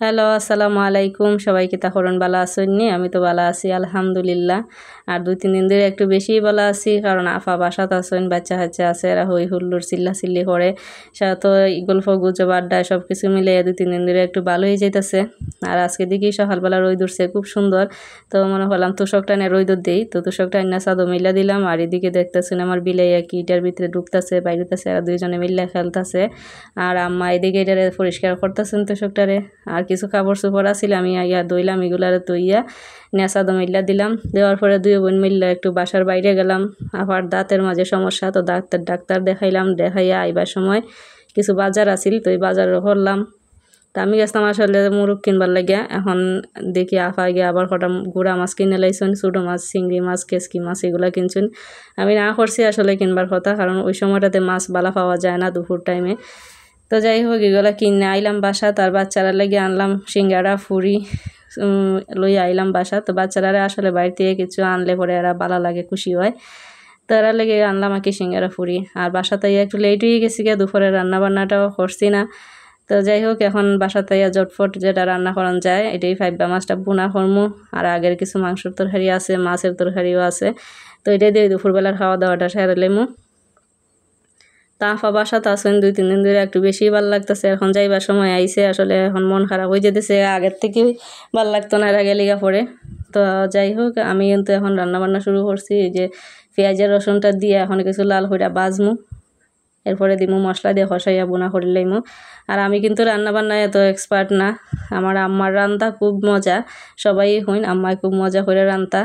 Hello, আসসালামু আলাইকুম। সবাইকে তাহরণ বালা আসেননি? আমি তো বালা আছি আলহামদুলিল্লাহ। আর 2-3 দিন ধরে একটু বেশিই বালা আছি, কারণ আফা বাসাত আসেন, বাচ্চা কাচ্চা আছে, এরা হই হুল্লোড় চিল্লাচিল্লি করে। তো গল্প গুজব আড্ডা সব কিছু মিলে 2-3 দিন ধরে একটু ভালোই যাইতেছে। আর আজকে দেখি সকালবেলা রোদ উঠছে খুব সুন্দর। তো মনে করলাম তোষকটা নিয়ে রোদ দেই, তো তোষকটা না চাদর মিলা দিলাম। আর এদিকে দেখতেছেন আমার বিলাইয়া কি এটার ভিতরে ঢুকতেছে বাইরেতেছে, আর দুইজনে মিল্লা খেলতেছে। আর আম্মা এদিকে এটারে পরিষ্কার করতেছেন তোষকটারে। আর কিছু কাপড় চোপড় আছিল, আমি আইয়া দইলাম, এগুলারে তৈয়া নেশা মিল্লা দিলাম। দেওয়ার পরে দুই বোন মিল্লা একটু বাসার বাইরে গেলাম। আবার দাঁতের মাঝে সমস্যা, তো ডাক্তার দেখাইলাম। দেখাইয়া আইবার সময় কিছু বাজার আছিল, তো এই বাজার করলাম। তা আমি গেছিলাম আসলে মুরগ কিনবার লাগিয়া। এখন দেখি আফা গিয়ে আবার কটা গুড়া মাছ কিনে লাইছেন, ছোটো মাছ, চিংড়ি মাছ, কেসকি মাছ এগুলা কিনছেন। আমি না করছি আসলে কিনবার কথা, কারণ ওই সময়টাতে মাছ বালা পাওয়া যায় না দুপুর টাইমে। তো যাই হোক, এগুলো কিনে আইলাম বাসা। তার বাচ্চারা লেগে আনলাম সিঙ্গারা ফুরি লই আইলাম বাসা। তো বাচ্চারা আসলে বাড়ি থেকে কিছু আনলে পরে এরা ভালো লাগে, খুশি হয়। তো এরা লেগে আনলাম আর কি সিঙ্গারা ফুরি। আর বাসাতে একটু লেট হয়ে গেছি গিয়ে, দুপুরে রান্না বান্নাটাও করছি না। তো যাই হোক, এখন বাসাতে জটফট যেটা রান্না করানো যায় এটাই ফাইবা মাছটা বোনা করমু। আর আগের কিছু মাংসের তরকারি আছে, মাছের তরকারিও আছে। তো এটাই দিয়ে দুপুরবেলার খাওয়া দাওয়াটা সেরে লেমু। তা আফা বাসাতে আসেন 2-3 দিন ধরে, একটু বেশি ভালো লাগতেছে। এখন যাইবার সময় আইছে, আসলে এখন মন খারাপ হয়ে যেতেছে। আগের থেকে ভালো লাগতো না এরা গেলিগা পরে। তো যাই হোক, আমি কিন্তু এখন রান্না বান্না শুরু করছি। এই যে পেঁয়াজের রসুনটা দিয়ে এখন কিছু লাল হইরা বাজমু, এরপরে দিমু মশলা দিয়ে কষাইয়া বোনা করে লইমু। আর আমি কিন্তু রান্না বান্নায় এত এক্সপার্ট না। আমার আম্মার রান্না খুব মজা, সবাই হইন আম্মায় খুব মজা করে রান্না।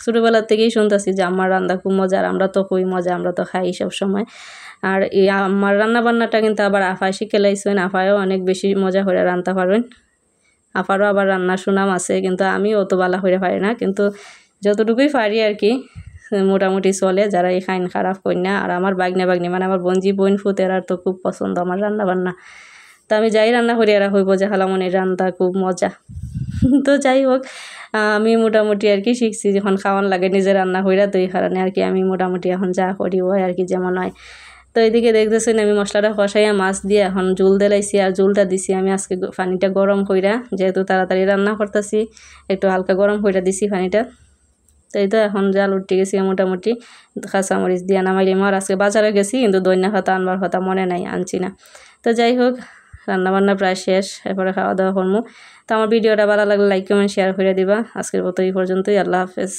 ছোটোবেলার থেকেই শুনতেছি যে আম্মার রান্না খুব মজা, আর আমরা তো খুবই মজা, আমরা তো খাই সব সময়। আর এই আম্মার রান্না বান্নাটা কিন্তু আবার আফায় শিখে লাইছেন, আফায়ও অনেক বেশি মজা করে রান্না পারেন। আফারও আবার রান্নার সুনাম আছে, কিন্তু আমি অত বালা করে পারি না, কিন্তু যতটুকুই পারি আর কি মোটামুটি চলে। যারা এই খাইন খারাপ করি না। আর আমার বাগনি মানে আমার বঞ্জি বোন ফুতেরার তো খুব পছন্দ আমার রান্না বান্না। তো আমি যাই রান্না করি এরা হইব যে খালামনির রান্না খুব মজা। তো যাই হোক, আমি মোটামুটি আর কি শিখছি, যখন খাওয়ান লাগে নিজে রান্না কইরা, তো এই কারণে আর কি আমি মোটামুটি এখন যা করি হয় আর কি যেমন হয়। তো এইদিকে দেখতেছেন আমি মশলাটা কষাইয়া মাছ দিয়ে এখন ঝোল দিলাইছি। আর ঝোলটা দিছি আমি আজকে পানিটা গরম কইরা, যেহেতু তাড়াতাড়ি রান্না করতেছি একটু হালকা গরম কইরা দিছি পানিটা। তো এই তো এখন জাল উঠতে গেছি মোটামুটি, কাঁচামরিচ দিয়ে নামাইলাম। আর আজকে বাজারে গেছি, কিন্তু দইনা খাতা আনবার কথা মনে নাই, আনছি না। তো যাই হোক, রান্নাবান্না প্রায় শেষ, এরপরে খাওয়া দাওয়া করবো। তো আমার ভিডিওটা ভালো লাগলে লাইক কমেন্ট শেয়ার করে দিবা। আজকের মতো এই পর্যন্তই, আল্লাহ হাফেজ।